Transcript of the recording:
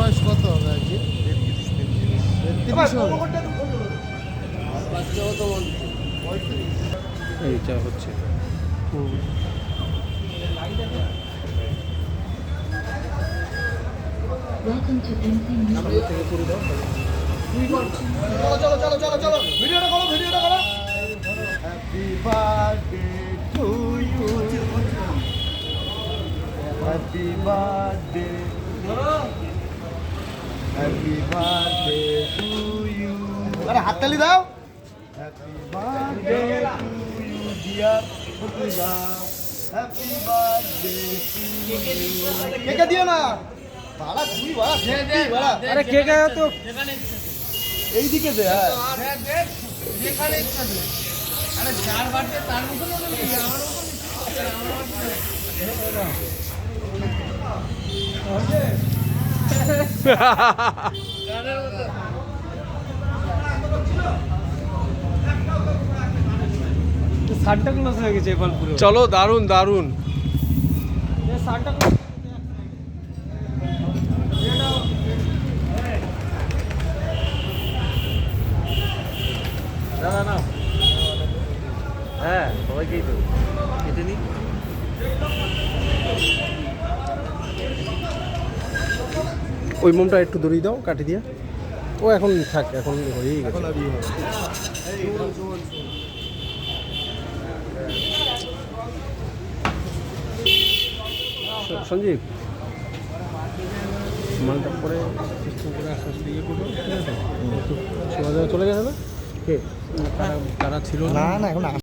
বয়স কত হবে আজকে? 33 হবে। বাচ্চা কত বলছে? এইটা হচ্ছে Welcome to NC News. চলো চলো চলো চলো চলো ভিডিওটা করো ভিডিওটা করো। Happy birthday to you, happy birthday, happy birthday to you. আরে হাততালি দাও। Happy birthday to you dear Fatuda, happy birthday to you. কেকে দিও না বাড়া, তুই বাড়া সত্যি বাড়া। আরে কে গায় তো এইদিকে দে। হ্যাঁ যেখানে ইচ্ছা দে। আরে যার বাড়িতে তার মতন আমার সান্টা ক্লজ হয়ে গেছে এবার পুরো। চলো দারুন দারুন। সান্টা ক্লজ না না না, হ্যাঁ সবাইকেই তো কেটে নি। ওই মোমটা একটু দড়িয়ে দাও, কাটি দিয়ে। ও এখন থাক, এখন হয়েই গেছে। সঞ্জীব মালটা পরে সিস্টেম করে আস্তে আস্তে ইয়ে করবো, ঠিক আছে? চলে গেছে না কে, কারা ছিল না না এখন